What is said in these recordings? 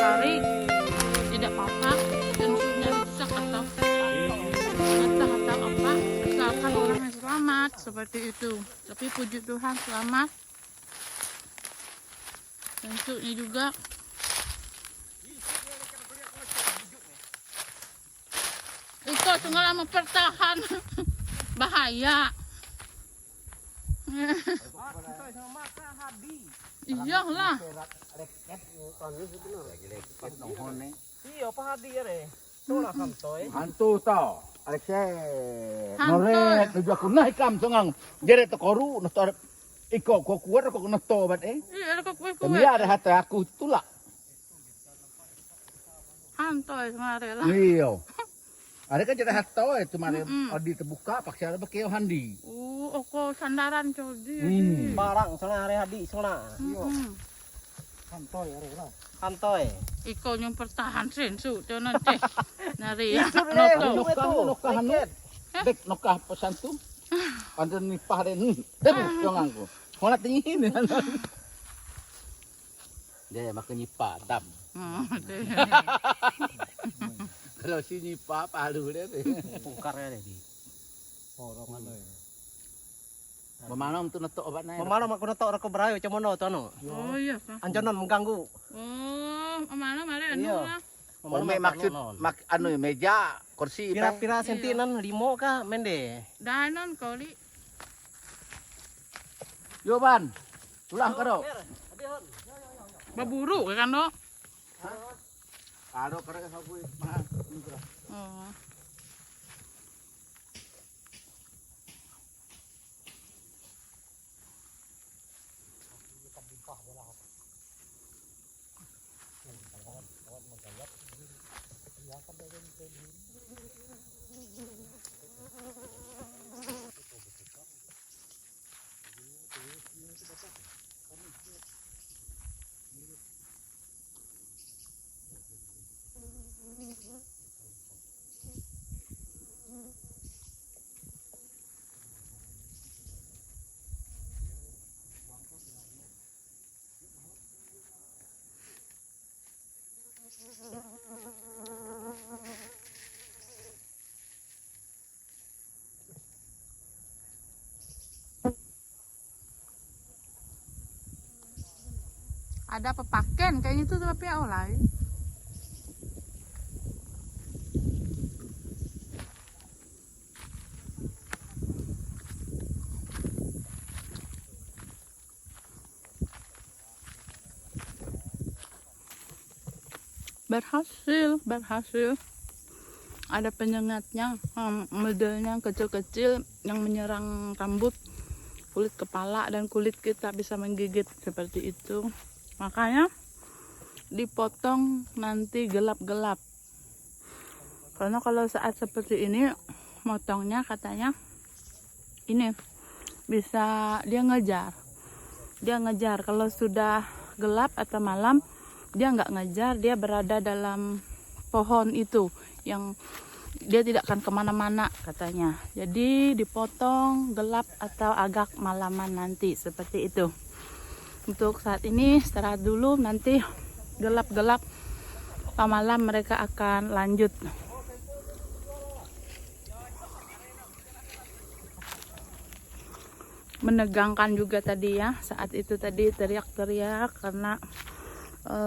lari, tidak apa-apa. Tentunya rusak atau apa, asalkan orangnya selamat seperti itu. Tapi puji Tuhan selamat. Tentunya juga itu tengah mempertahan bahaya. Iyalah. Iya, apa hadi ya re? Tora santoy. Hantu tau. Alexe. Noret tujuh aku naik kam songang. Jere to koru no to iko ko kuat ko no to bat Iya, kok kue Kami ada hata aku tulak. Hantoy kemarin lah. Iya. Ada kan jadi hata cuma adi terbuka paksa ada bakeo handi. Oko sandaran codi. Barang sana hari hadi sana. Santoy are lah. Santoy. Iko yang pertahan sensu to nanti. Nari ya. Nokah hanu. Dek nokah pesantu. Panten nipah den. Jongangku. Hola tingin. Dia makan nipah tam. Kalau si nipah palu deh. Pungkar ya di. Memanam tu netok obat naik. Pemana aku natok rako berayo camono to ano. Oh iya kah. Anjonan mengganggu. Mana mari anu Iya. lah. Ome maksud anu meja kursi Pira-pira sentinan 5 kah mende. Danon kali. Yo ban. Tulang karo. Baburu kan no. Karo karo sabu mah. Oh. Ada pepaken kayaknya itu tapi oleh. Berhasil. Ada penyengatnya, modelnya kecil-kecil yang menyerang rambut, kulit kepala dan kulit kita bisa menggigit seperti itu. Makanya dipotong nanti gelap-gelap. Karena kalau saat seperti ini motongnya katanya ini bisa dia ngejar. Kalau sudah gelap atau malam dia nggak ngejar, dia berada dalam pohon itu yang dia tidak akan kemana-mana katanya. Jadi dipotong gelap atau agak malaman nanti seperti itu. Untuk saat ini istirahat dulu, nanti gelap-gelap malam mereka akan lanjut. Menegangkan juga tadi ya, saat itu tadi teriak-teriak karena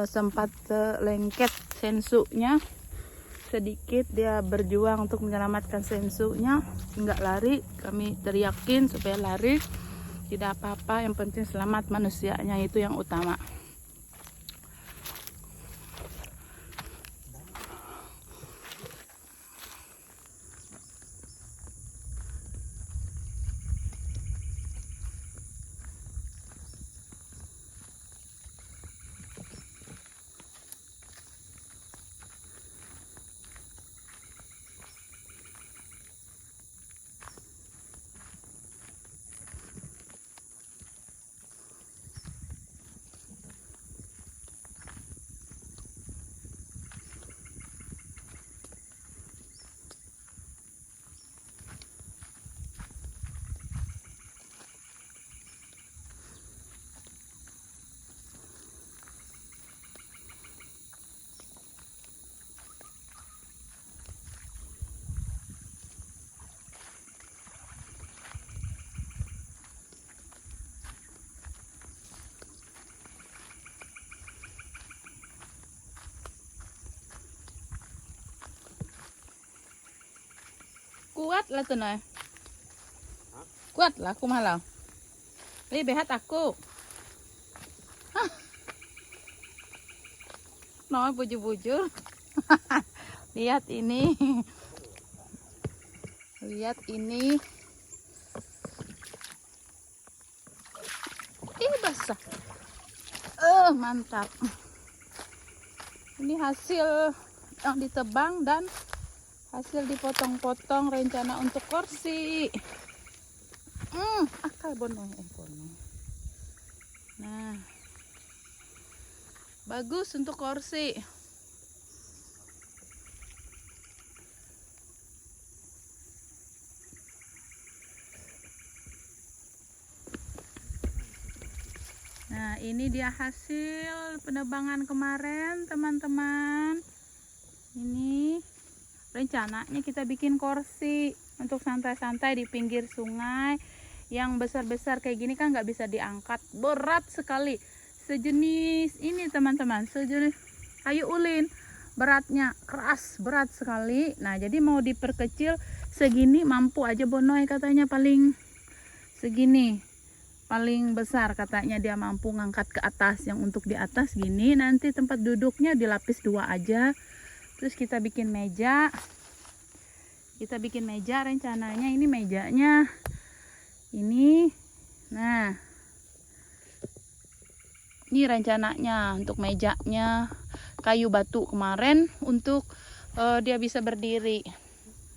sempat lengket sensunya sedikit, dia berjuang untuk menyelamatkan sensunya, nggak lari, kami teriakin supaya lari. Tidak apa-apa, yang penting selamat manusianya, itu yang utama. kuat lah tuh Noy. Kuat lah aku malah. Ini behat aku. Hah. Noy bujur-bujur. Lihat ini. Lihat ini. Ih basah. Mantap. Ini hasil yang ditebang dan hasil dipotong-potong rencana untuk kursi. Akal bono. Nah, bagus untuk kursi. Nah, ini dia hasil penebangan kemarin, teman-teman. Ini rencananya kita bikin kursi untuk santai-santai di pinggir sungai. Yang besar-besar kayak gini kan nggak bisa diangkat, berat sekali. Sejenis ini teman-teman, sejenis kayu ulin, beratnya keras, berat sekali. Nah, jadi mau diperkecil segini mampu aja Bonoy katanya, paling segini. Paling besar katanya dia mampu ngangkat ke atas. Yang untuk di atas gini, nanti tempat duduknya dilapis 2 aja. Terus kita bikin meja. Kita bikin meja rencananya, ini mejanya. Ini. Nah. Ini rencananya untuk mejanya. Kayu batu kemarin untuk dia bisa berdiri.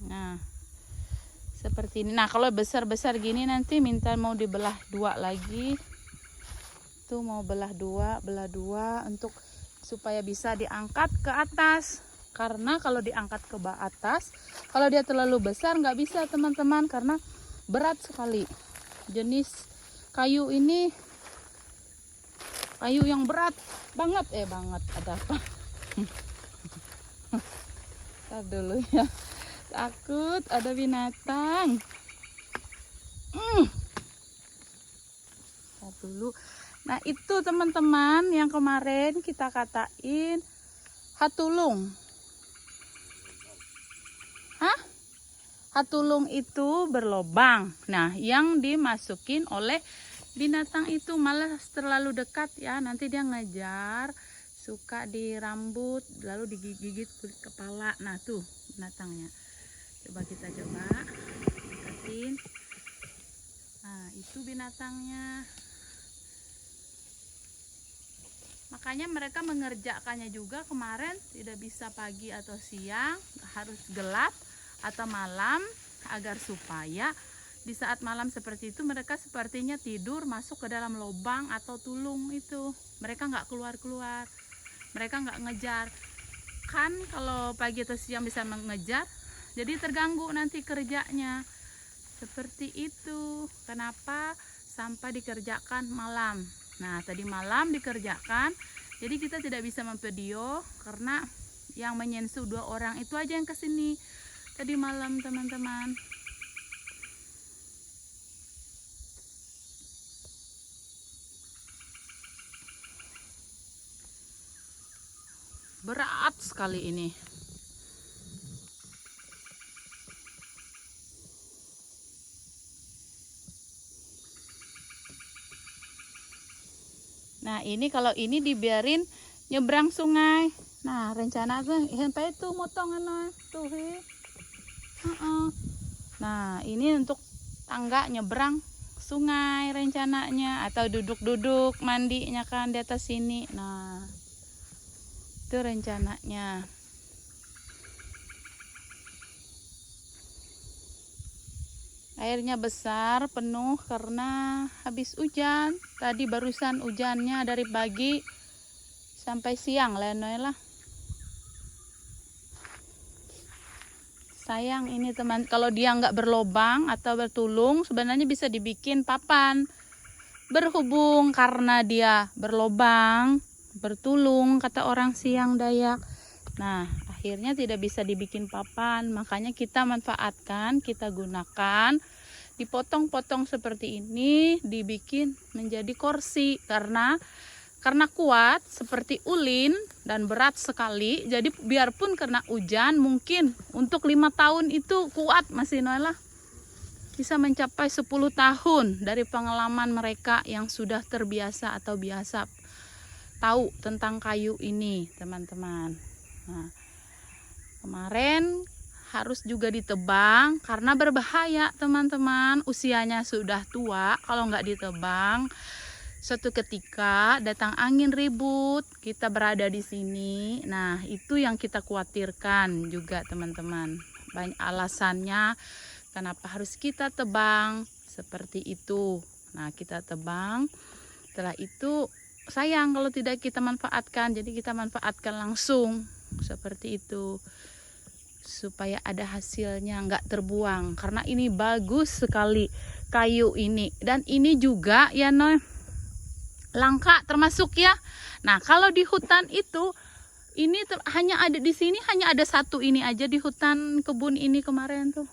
Nah. Seperti ini. Nah, kalau besar-besar gini nanti minta mau dibelah 2 lagi. Tuh mau belah dua untuk supaya bisa diangkat ke atas. Karena kalau diangkat ke atas, kalau dia terlalu besar nggak bisa teman-teman, karena berat sekali. Jenis kayu ini kayu yang berat banget, ada apa? Ntar dulu ya. Takut ada binatang. Ntar dulu. Nah, itu teman-teman yang kemarin kita katain hatulung. Hatulung itu berlobang. Nah, yang dimasukin oleh binatang itu malah terlalu dekat ya. Nanti dia ngejar, suka di rambut, lalu digigit kulit kepala. Nah, tuh binatangnya. Coba kita dekatin. Nah, itu binatangnya. Makanya mereka mengerjakannya juga kemarin tidak bisa pagi atau siang, harus gelap atau malam, agar supaya di saat malam seperti itu mereka sepertinya tidur masuk ke dalam lubang atau tulung itu. Mereka nggak keluar-keluar, mereka nggak ngejar. Kan kalau pagi atau siang bisa mengejar, jadi terganggu nanti kerjanya. Seperti itu. Kenapa sampai dikerjakan malam? Nah, tadi malam dikerjakan, jadi kita tidak bisa memvideo karena yang menyensu 2 orang itu aja yang kesini tadi malam teman-teman. Berat sekali ini. Nah, ini kalau ini dibiarin nyebrang sungai. Nah, rencana tuh sampai itu motongan tuh. Nah, ini untuk tangga nyebrang sungai rencananya, atau duduk-duduk mandinya kan di atas sini. Nah, itu rencananya. Airnya besar, penuh karena habis hujan. Tadi barusan hujannya dari pagi sampai siang lah. Sayang ini teman, kalau dia nggak berlobang atau bertulung, sebenarnya bisa dibikin papan. Berhubung karena dia berlobang, bertulung, kata orang Siang Dayak. Nah, akhirnya tidak bisa dibikin papan, makanya kita manfaatkan, kita gunakan, dipotong-potong seperti ini, dibikin menjadi kursi. Karena karena kuat seperti ulin dan berat sekali. Jadi biarpun kena hujan, mungkin untuk 5 tahun itu kuat masih Noela. Bisa mencapai 10 tahun dari pengalaman mereka yang sudah terbiasa atau biasa tahu tentang kayu ini, teman-teman. Nah, kemarin harus juga ditebang karena berbahaya, teman-teman. Usianya sudah tua, kalau nggak ditebang, suatu ketika datang angin ribut, kita berada di sini. Nah, itu yang kita khawatirkan juga, teman-teman. Banyak alasannya kenapa harus kita tebang seperti itu. Nah, kita tebang. Setelah itu sayang kalau tidak kita manfaatkan. Jadi kita manfaatkan langsung seperti itu supaya ada hasilnya, nggak terbuang. Karena ini bagus sekali kayu ini. Dan ini juga ya langka termasuk ya. Nah, kalau di hutan itu ini hanya ada di sini, hanya ada satu ini aja di hutan kebun ini kemarin tuh.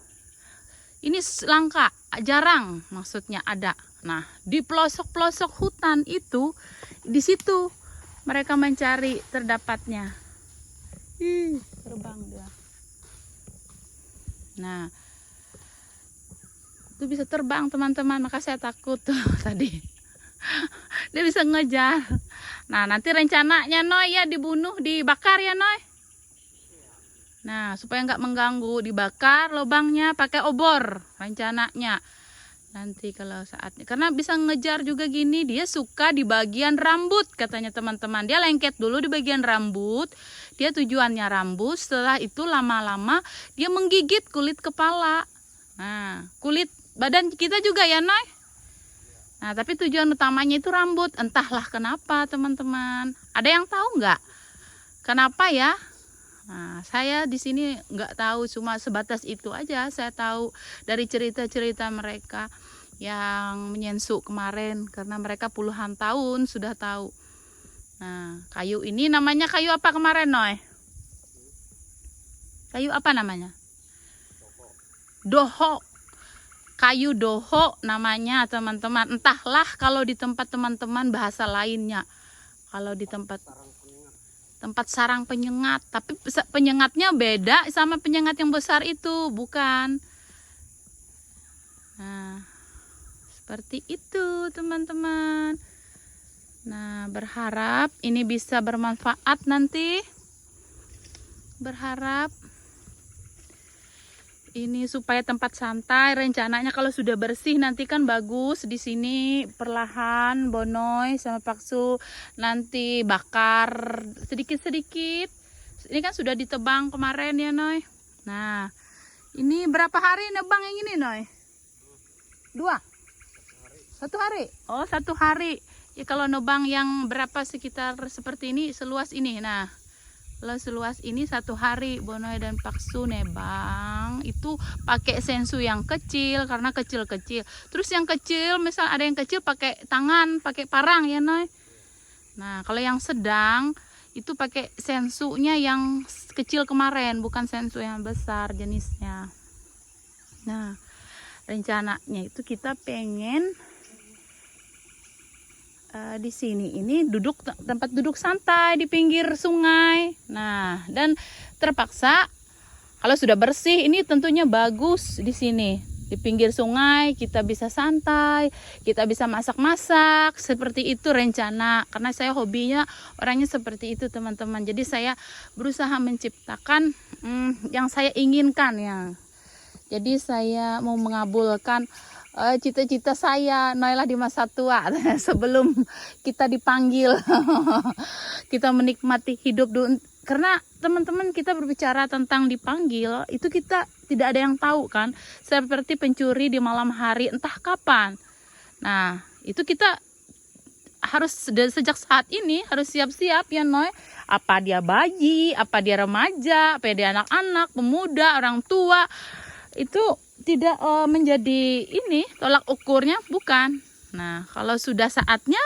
Ini langka, jarang maksudnya ada. Nah, di pelosok-pelosok hutan itu, di situ mereka mencari terdapatnya. Terbang dia. Nah, itu bisa terbang, teman-teman. Maka saya takut tuh tadi. Dia bisa ngejar. Nah, nanti rencananya Noy ya dibunuh, dibakar ya Noy. Nah, supaya nggak mengganggu, dibakar lubangnya pakai obor rencananya. Nanti kalau saatnya, karena bisa ngejar juga gini, dia suka di bagian rambut katanya teman-teman. Dia lengket dulu di bagian rambut. Dia tujuannya rambut, setelah itu lama-lama dia menggigit kulit kepala. Nah, kulit badan kita juga ya Noy. Nah, tapi tujuan utamanya itu rambut. Entahlah kenapa, teman-teman. Ada yang tahu nggak? Kenapa ya? Nah, saya di sini nggak tahu, cuma sebatas itu aja. Saya tahu dari cerita-cerita mereka yang menyensuk kemarin, karena mereka puluhan tahun sudah tahu. Nah, kayu ini namanya kayu apa kemarin, Noy? Kayu apa namanya? Doho. Kayu doho namanya, teman-teman. Entahlah kalau di tempat teman-teman bahasa lainnya. Kalau di tempat sarang penyengat, tapi penyengatnya beda sama penyengat yang besar itu, bukan. Nah, seperti itu, teman-teman. Nah, berharap ini bisa bermanfaat nanti. Berharap ini supaya tempat santai, rencananya kalau sudah bersih nanti kan bagus di sini. Perlahan Bonoy sama Paksu nanti bakar sedikit-sedikit. Ini kan sudah ditebang kemarin ya Noy. Nah, ini berapa hari nebang yang ini Noy? 2? 1 hari? Oh, 1 hari. Ya kalau nebang yang berapa sekitar seperti ini, seluas ini. Nah, kalau seluas ini 1 hari Bonoy dan Paksu nebang. Itu pakai sensu yang kecil karena kecil-kecil. Terus yang kecil, misal ada yang kecil pakai tangan, pakai parang ya Noy. Nah, kalau yang sedang itu pakai sensunya yang kecil kemarin, bukan sensu yang besar jenisnya. Nah, rencananya itu kita pengen di sini ini tempat duduk santai di pinggir sungai. Nah, dan terpaksa kalau sudah bersih ini tentunya bagus di sini di pinggir sungai, kita bisa santai, kita bisa masak-masak, seperti itu rencana. Karena saya hobinya orangnya seperti itu, teman-teman. Jadi saya berusaha menciptakan yang saya inginkan ya. Jadi saya mau mengabulkan cita-cita saya Noela di masa tua sebelum kita dipanggil. Kita menikmati hidup dulu. Karena teman-teman, kita berbicara tentang dipanggil, itu kita tidak ada yang tahu kan. Seperti pencuri di malam hari entah kapan. Nah, itu kita harus sejak saat ini harus siap-siap ya Noy. Apa dia bayi, apa dia remaja, apa dia anak-anak, pemuda, orang tua. Itu tidak menjadi ini tolak ukurnya, bukan. Nah, kalau sudah saatnya,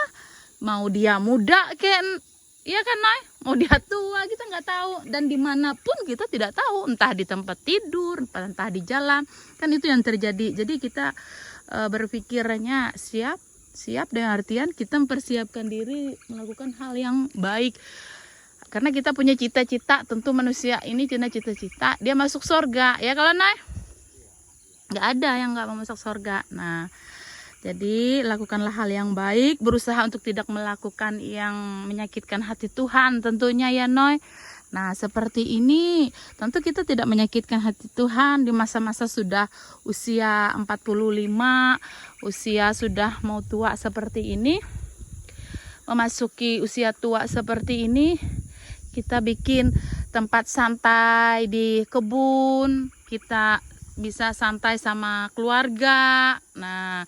mau dia muda kayak iya kan Noy, mau dia tua kita nggak tahu, dan dimanapun kita tidak tahu, entah di tempat tidur, entah di jalan, kan itu yang terjadi. Jadi kita berpikirnya siap Siap dengan artian kita mempersiapkan diri melakukan hal yang baik. Karena kita punya cita-cita, tentu manusia ini punya cita-cita, dia masuk surga. Ya kalau Nay? Nggak ada yang nggak mau masuk surga. Nah, jadi lakukanlah hal yang baik, berusaha untuk tidak melakukan yang menyakitkan hati Tuhan tentunya ya Noy. Nah seperti ini tentu kita tidak menyakitkan hati Tuhan di masa-masa sudah usia 45, usia sudah mau tua seperti ini. Memasuki usia tua seperti ini, kita bikin tempat santai di kebun, kita bisa santai sama keluarga. Nah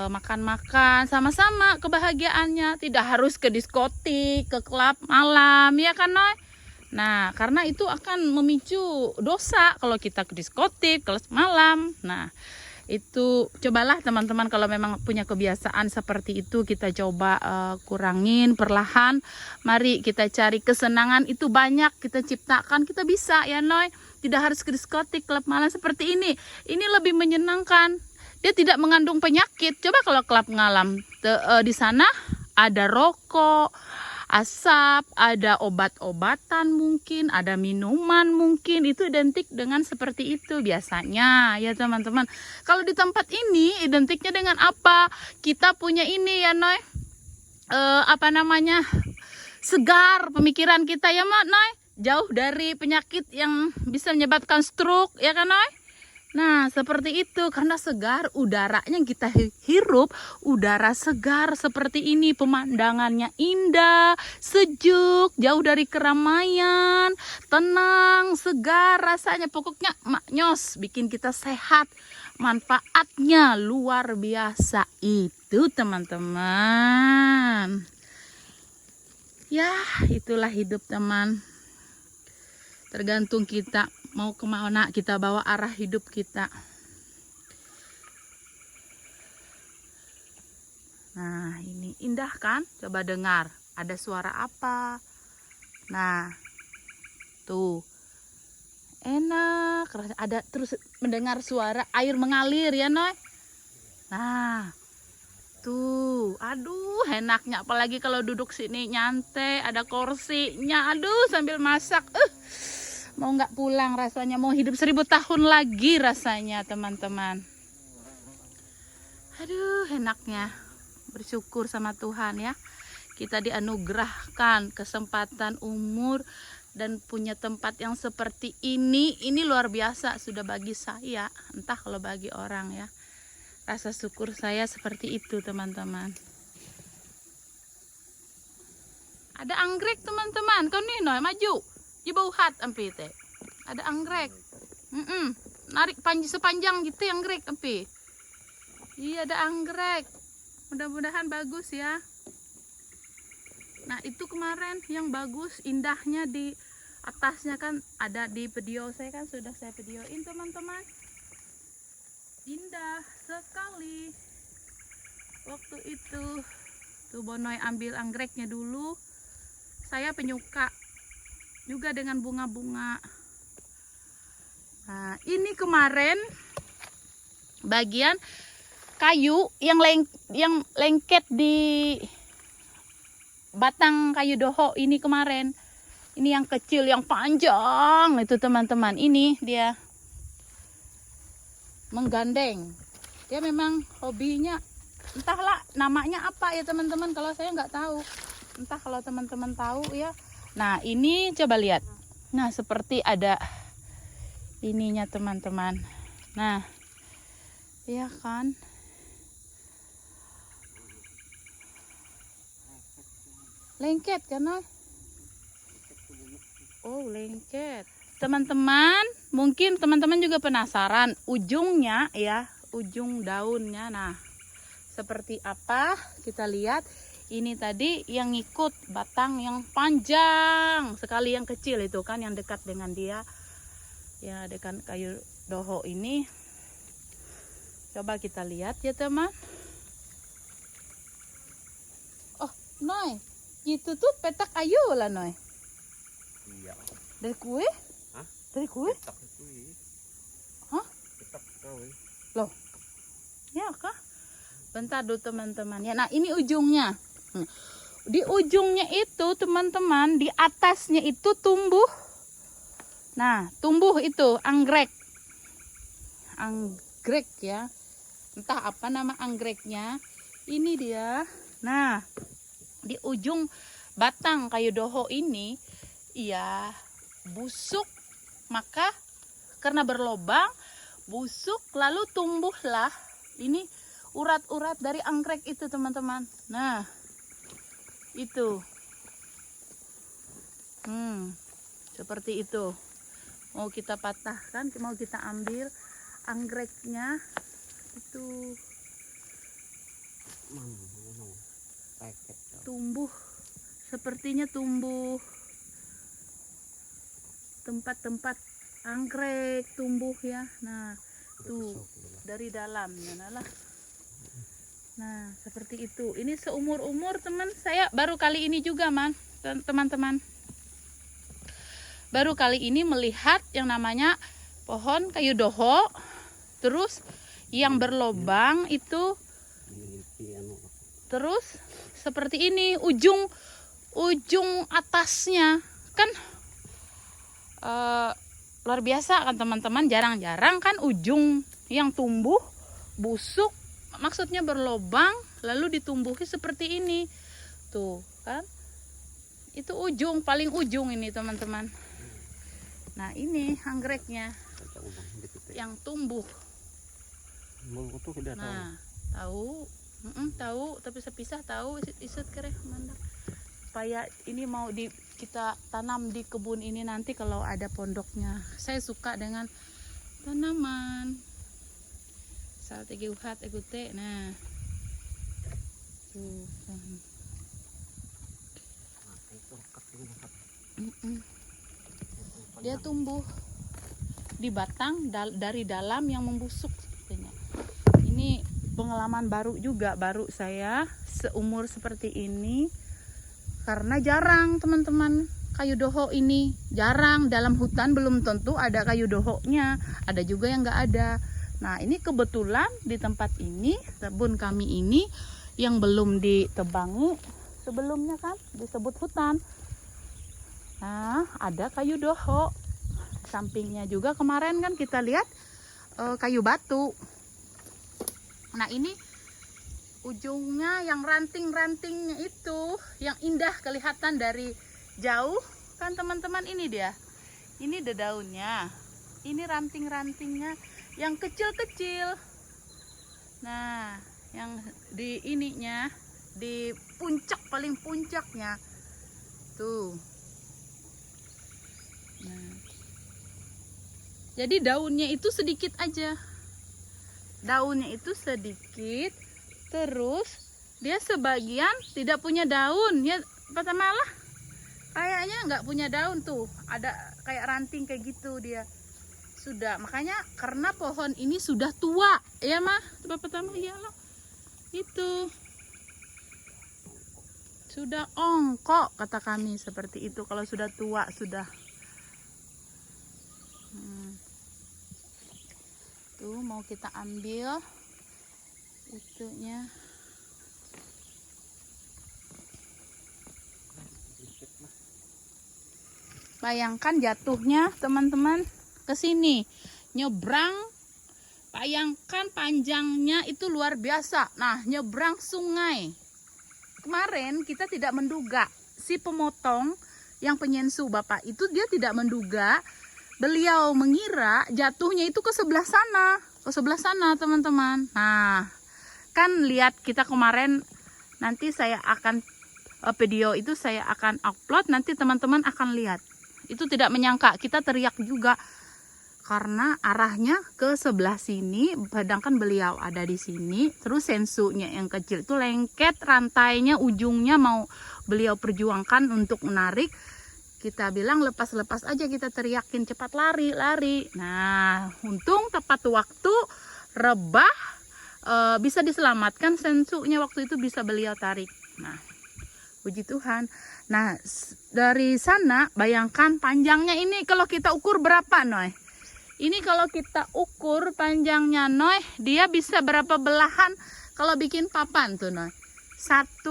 makan-makan sama-sama kebahagiaannya, tidak harus ke diskotik, ke klub malam ya kan Noy. Nah karena itu akan memicu dosa kalau kita ke diskotik, klub malam. Nah itu cobalah teman-teman, kalau memang punya kebiasaan seperti itu, kita coba kurangin perlahan. Mari kita cari kesenangan, itu banyak kita ciptakan, kita bisa ya Noy. Tidak harus ke diskotik, klub malam seperti ini. Ini lebih menyenangkan. Dia tidak mengandung penyakit. Coba kalau klub malam di sana ada rokok, asap, ada obat-obatan mungkin, ada minuman mungkin, itu identik dengan seperti itu biasanya ya teman-teman. Kalau di tempat ini identiknya dengan apa? Kita punya ini ya Noy, segar pemikiran kita ya Noy, jauh dari penyakit yang bisa menyebabkan stroke ya kan Noy. Nah seperti itu, karena segar udaranya yang kita hirup, udara segar seperti ini, pemandangannya indah, sejuk, jauh dari keramaian, tenang, segar rasanya, pokoknya maknyos, bikin kita sehat, manfaatnya luar biasa itu teman-teman. Ya itulah hidup teman, tergantung kita mau kemana kita bawa arah hidup kita. Nah ini indah kan, coba dengar ada suara apa. Nah tuh enak, ada terus mendengar suara air mengalir ya Noy. Nah tuh aduh enaknya, apalagi kalau duduk sini nyantai, ada kursinya, aduh sambil masak, mau nggak pulang rasanya, mau hidup 1000 tahun lagi rasanya teman-teman. Aduh enaknya, bersyukur sama Tuhan ya, kita dianugerahkan kesempatan umur dan punya tempat yang seperti ini luar biasa sudah bagi saya, entah kalau bagi orang ya. Rasa syukur saya seperti itu teman-teman. Ada anggrek teman-teman, kau nih Noy maju. Di bawah hat ampi teh ada anggrek, narik sepanjang gitu anggrek ampi. Iya ada anggrek, mudah-mudahan bagus ya. Nah itu kemarin yang bagus indahnya di atasnya kan ada di video saya kan, sudah saya videoin teman-teman, indah sekali waktu itu. Tuh Bonoy ambil anggreknya dulu, saya penyuka juga dengan bunga-bunga. Nah ini kemarin bagian kayu yang lengket di batang kayu doho ini kemarin. Ini yang kecil, yang panjang itu teman-teman. Ini dia menggandeng. Dia memang hobinya, entahlah namanya apa ya teman-teman, kalau saya nggak tahu. Entah kalau teman-teman tahu ya. Nah ini coba lihat, nah seperti ada ininya teman-teman. Nah ya kan, lengket kan? Oh lengket teman-teman, mungkin teman-teman juga penasaran ujungnya ya, ujung daunnya. Nah seperti apa, kita lihat. Ini tadi yang ngikut batang yang panjang sekali, yang kecil itu kan yang dekat dengan dia ya, dekat kayu doho ini. Coba kita lihat ya teman. Oh Noy, itu tuh petak kayu lah Noy. Iya. Dari kue? Hah? Dari kue? Petak itu. Hah? Petak kau. Loh, ya kah? bentar dulu teman-teman ya. Nah ini ujungnya. Di ujungnya itu teman-teman, di atasnya itu tumbuh. Nah tumbuh itu anggrek. Anggrek ya. Entah apa nama anggreknya. Ini dia. Nah di ujung batang kayu doho ini ya busuk, maka karena berlobang busuk lalu tumbuhlah ini urat-urat dari anggrek itu teman-teman. Nah itu seperti itu. Mau kita patahkan, mau kita ambil anggreknya itu tumbuh, sepertinya tumbuh tempat-tempat anggrek tumbuh ya. Nah tuh dari dalamnya lah. Nah seperti itu. Ini seumur-umur teman saya baru kali ini juga teman-teman. Baru kali ini melihat yang namanya pohon kayu doho. Terus yang berlobang itu terus seperti ini ujung atasnya kan luar biasa kan teman-teman. Jarang-jarang kan ujung yang tumbuh busuk, maksudnya berlobang lalu ditumbuhi seperti ini tuh kan. Itu ujung, paling ujung ini teman-teman. Nah ini anggreknya yang tumbuh. Nah tahu tapi sepisah tahu isut kereh mana supaya ini mau kita tanam di kebun ini nanti kalau ada pondoknya. Saya suka dengan tanaman saat uhat egute. Nah tuh dia tumbuh di batang dari dalam yang membusuk sepertinya. Ini pengalaman baru juga, baru saya seumur seperti ini karena jarang teman-teman kayu doho ini jarang. Dalam hutan belum tentu ada kayu dohonya, ada juga yang nggak ada. Nah ini kebetulan di tempat ini, kebun kami ini yang belum ditebangi, sebelumnya kan disebut hutan. Nah ada kayu doho. Sampingnya juga kemarin kan kita lihat kayu batu. Nah ini ujungnya yang ranting-rantingnya itu yang indah kelihatan dari jauh kan teman-teman. Ini dia, ini daunnya, ini ranting-rantingnya yang kecil-kecil. Nah yang di ininya di puncak, paling puncaknya tuh. Nah jadi daunnya itu sedikit aja. Daunnya itu sedikit, terus dia sebagian tidak punya daun ya, malah kayaknya nggak punya daun tuh, ada kayak ranting kayak gitu dia sudah. Makanya karena pohon ini sudah tua ya mah pertama iyalah itu sudah ongkok kata kami seperti itu kalau sudah tua sudah. Tuh mau kita ambil itunya. Bayangkan jatuhnya teman-teman ke sini nyebrang, bayangkan panjangnya itu luar biasa. Nah nyebrang sungai. Kemarin kita tidak menduga, si pemotong yang penyensu bapak itu dia tidak menduga. Beliau mengira jatuhnya itu ke sebelah sana teman-teman. Nah kan lihat kita kemarin, nanti saya akan video itu saya akan upload, nanti teman-teman akan lihat. Itu tidak menyangka, kita teriak juga karena arahnya ke sebelah sini, sedangkan beliau ada di sini. Terus sensunya yang kecil itu lengket, rantainya ujungnya mau beliau perjuangkan untuk menarik. Kita bilang lepas-lepas aja, kita teriakin cepat lari. Nah untung tepat waktu rebah, bisa diselamatkan sensunya waktu itu, bisa beliau tarik. Nah puji Tuhan. Nah dari sana bayangkan panjangnya ini kalau kita ukur berapa Noy. Ini kalau kita ukur panjangnya Noy, dia bisa berapa belahan kalau bikin papan tuh Noy. 1,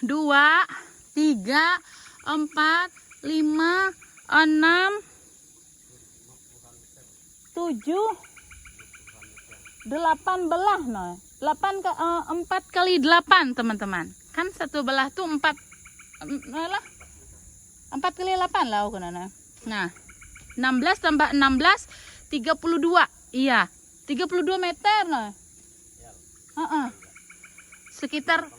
2, 3, 4, 5, 6, 7, 8, belah Noy. 4 kali 8 teman-teman. Kan satu belah tuh 4 lah. 4 kali 8 lah aku Nah, 16 tambah 16 32. Iya, 32 meter Noy. Sekitar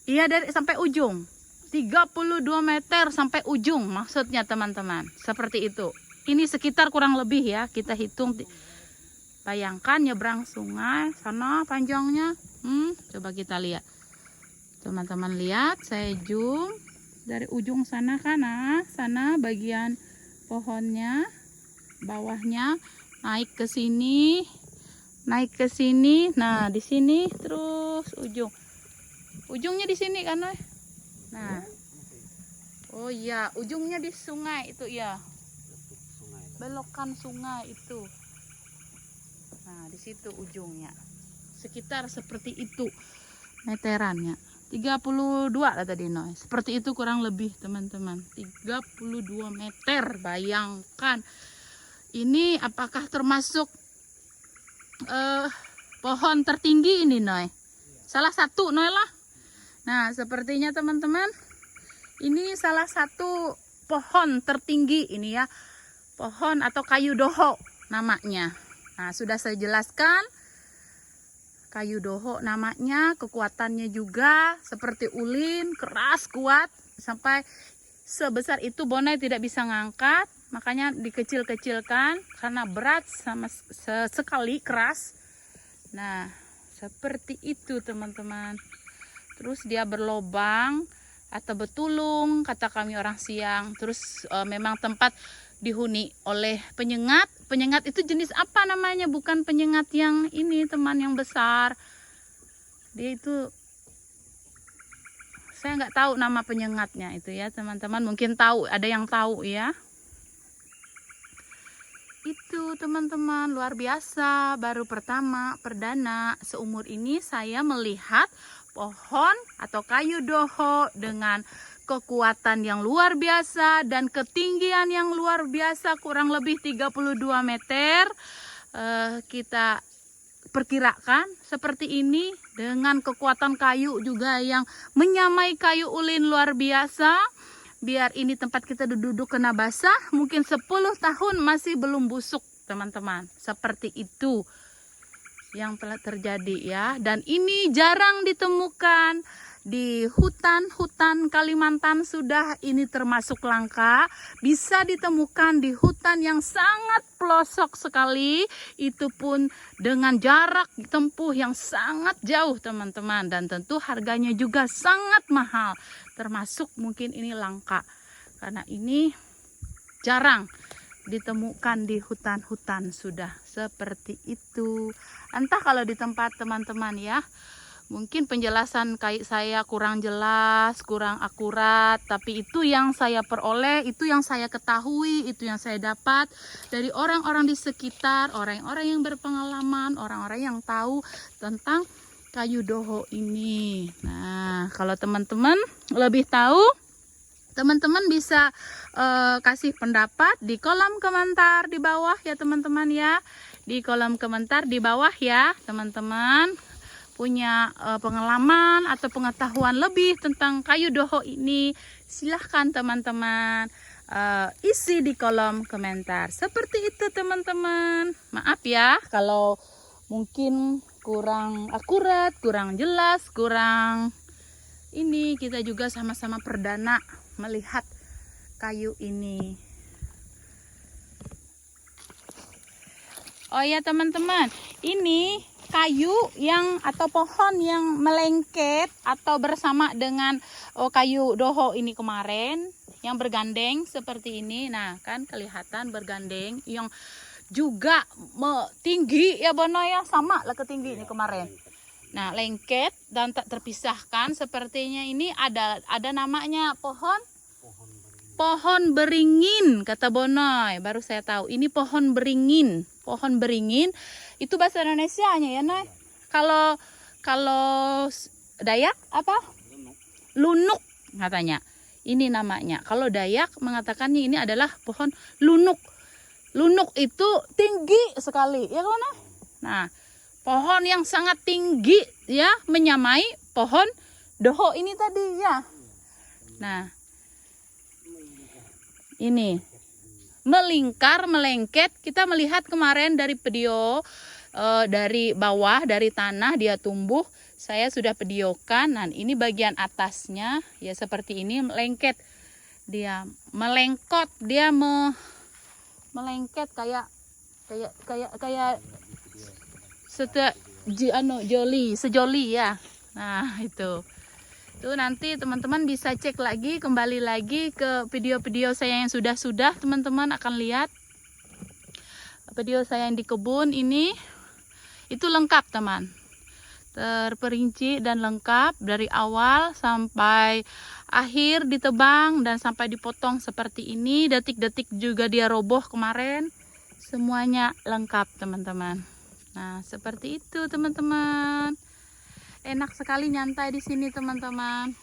iya dari sampai ujung. 32 meter sampai ujung maksudnya teman-teman. Seperti itu. Ini sekitar kurang lebih ya, kita hitung. Bayangkan nyebrang sungai sana panjangnya. Coba kita lihat. Teman-teman lihat, saya zoom dari ujung sana kan, sana bagian pohonnya, bawahnya naik ke sini. Nah, di sini terus ujungnya di sini kan, Noy? Nah. Oh iya, ujungnya di sungai itu ya. Belokan sungai itu. Nah, di situ ujungnya. Sekitar seperti itu meterannya. 32 lah tadi Noy. Seperti itu kurang lebih teman-teman. 32 meter. Bayangkan. Ini apakah termasuk pohon tertinggi ini Noy? Salah satu Noy lah. Nah, sepertinya teman-teman. Ini salah satu pohon tertinggi ini ya. Pohon atau kayu doho namanya. Nah, sudah saya jelaskan. Kayu doho namanya, kekuatannya juga seperti ulin, keras, kuat. Sampai sebesar itu Bonai tidak bisa ngangkat. Makanya dikecil-kecilkan karena berat sama sekali keras. Nah, seperti itu teman-teman. Terus dia berlobang atau betulung, kata kami orang Siang. Terus memang tempat dihuni oleh penyengat. Penyengat itu jenis apa namanya? Bukan penyengat yang ini teman, yang besar. Dia itu, saya nggak tahu nama penyengatnya itu ya teman-teman. Mungkin tahu, ada yang tahu ya. Itu teman-teman, luar biasa. Baru perdana seumur ini saya melihat pohon atau kayu doho dengan kekuatan yang luar biasa dan ketinggian yang luar biasa, kurang lebih 32 meter. Kita perkirakan seperti ini dengan kekuatan kayu juga yang menyamai kayu ulin luar biasa. Biar ini tempat kita duduk kena basah, mungkin 10 tahun masih belum busuk teman-teman. Seperti itu yang telah terjadi ya. Dan ini jarang ditemukan di hutan Kalimantan. Sudah ini termasuk langka. Bisa ditemukan di hutan yang sangat pelosok sekali. Itu pun dengan jarak tempuh yang sangat jauh teman-teman. Dan tentu harganya juga sangat mahal. Termasuk mungkin ini langka. Karena ini jarang ditemukan di hutan-hutan sudah seperti itu. Entah kalau di tempat teman-teman ya. Mungkin penjelasan kayak saya kurang jelas, kurang akurat, tapi itu yang saya peroleh, itu yang saya ketahui, itu yang saya dapat dari orang-orang di sekitar, orang-orang yang berpengalaman, orang-orang yang tahu tentang kayu doho ini. Nah, kalau teman-teman lebih tahu, teman-teman bisa kasih pendapat di kolom komentar di bawah ya teman-teman ya. Di kolom komentar di bawah ya teman-teman. Punya pengalaman atau pengetahuan lebih tentang kayu doho ini, silahkan teman-teman isi di kolom komentar. Seperti itu teman-teman. Maaf ya kalau mungkin kurang akurat, kurang jelas, kurang ini. Kita juga sama-sama perdana melihat kayu ini. Oh ya teman-teman, ini kayu yang atau pohon yang melengket atau bersama dengan kayu doho ini kemarin yang bergandeng seperti ini. Nah kan kelihatan bergandeng yang juga tinggi ya Bono ya, sama lah ketinggi ini kemarin. Nah lengket dan tak terpisahkan sepertinya. Ini ada namanya pohon beringin kata Bonoy. Baru saya tahu ini pohon beringin. Pohon beringin itu bahasa Indonesianya ya Noy. kalau Dayak apa? Lunuk katanya. Ini namanya. Kalau Dayak mengatakannya ini adalah pohon lunuk. Lunuk itu tinggi sekali, ya kan? Nah, pohon yang sangat tinggi ya, menyamai pohon doho ini tadi ya. Nah, ini melingkar, melengket. Kita melihat kemarin dari video dari bawah, dari tanah dia tumbuh. Saya sudah videokan. Nah, ini bagian atasnya ya seperti ini melengket. Dia melengkot, dia melengket kayak sejoli ya. Nah, itu nanti teman-teman bisa cek lagi, kembali lagi ke video-video saya yang sudah teman-teman akan lihat video saya yang di kebun ini. Itu lengkap teman, terperinci dan lengkap dari awal sampai akhir ditebang dan sampai dipotong seperti ini. Detik-detik juga dia roboh kemarin, semuanya lengkap teman-teman. Nah, seperti itu teman-teman. Enak sekali nyantai di sini teman-teman.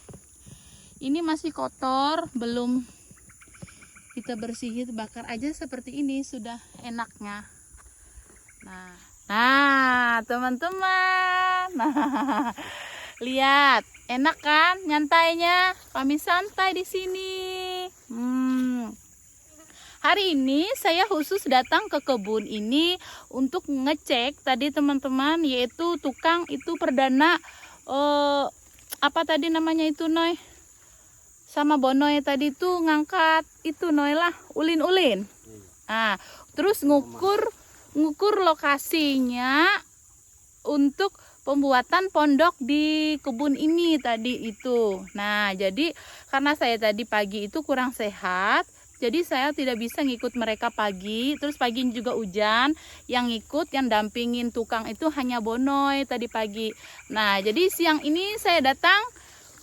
Ini masih kotor, belum kita bersihin, bakar aja seperti ini sudah enaknya. Nah teman-teman, nah, lihat enak kan nyantainya. Kami santai di sini. Hari ini saya khusus datang ke kebun ini untuk ngecek tadi teman-teman, yaitu tukang itu perdana apa tadi namanya itu Noy, sama Bonoy tadi tuh ngangkat itu Noy lah, ulin-ulin. Nah, terus ngukur lokasinya untuk pembuatan pondok di kebun ini tadi itu. Nah, jadi karena saya tadi pagi itu kurang sehat, jadi saya tidak bisa ngikut mereka pagi. Terus pagi juga hujan, yang ngikut, yang dampingin tukang itu hanya Bonoy tadi pagi. Nah, jadi siang ini saya datang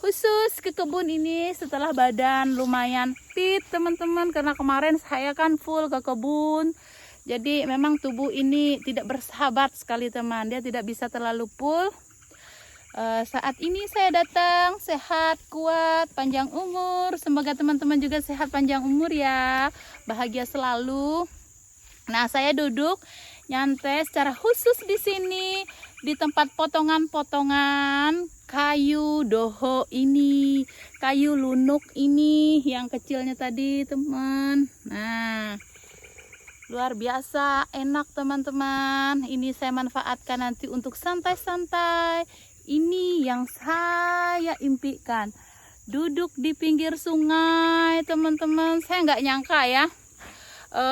khusus ke kebun ini setelah badan lumayan fit teman-teman, karena kemarin saya kan full ke kebun. Jadi memang tubuh ini tidak bersahabat sekali teman, dia tidak bisa terlalu full. Saat ini saya datang sehat, kuat, panjang umur. Semoga teman-teman juga sehat, panjang umur ya, bahagia selalu. Nah, saya duduk nyantai secara khusus di sini di tempat potongan-potongan kayu doho ini, kayu lunuk ini yang kecilnya tadi teman. Nah, luar biasa enak teman-teman. Ini saya manfaatkan nanti untuk santai-santai. Ini yang saya impikan, duduk di pinggir sungai teman-teman. Saya nggak nyangka ya,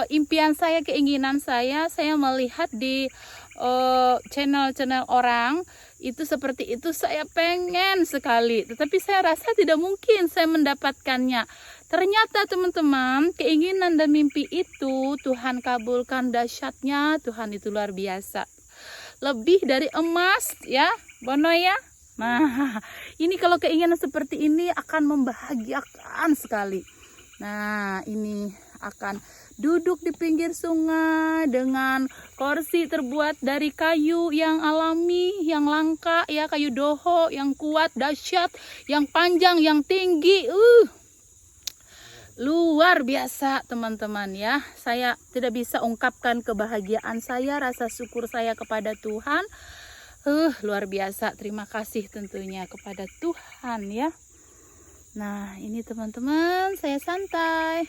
impian saya, keinginan saya melihat di channel-channel orang itu seperti itu. Saya pengen sekali, tetapi saya rasa tidak mungkin saya mendapatkannya. Ternyata teman-teman, keinginan dan mimpi itu Tuhan kabulkan. Dahsyatnya Tuhan itu luar biasa, lebih dari emas ya Bonoy ya. Nah, ini kalau keinginan seperti ini akan membahagiakan sekali. Nah, ini akan duduk di pinggir sungai dengan kursi terbuat dari kayu yang alami, yang langka ya, kayu doho yang kuat, dahsyat, yang panjang, yang tinggi. Luar biasa teman-teman ya. Saya tidak bisa ungkapkan kebahagiaan saya, rasa syukur saya kepada Tuhan. Luar biasa. Terima kasih tentunya kepada Tuhan ya. Nah, ini teman-teman, saya santai.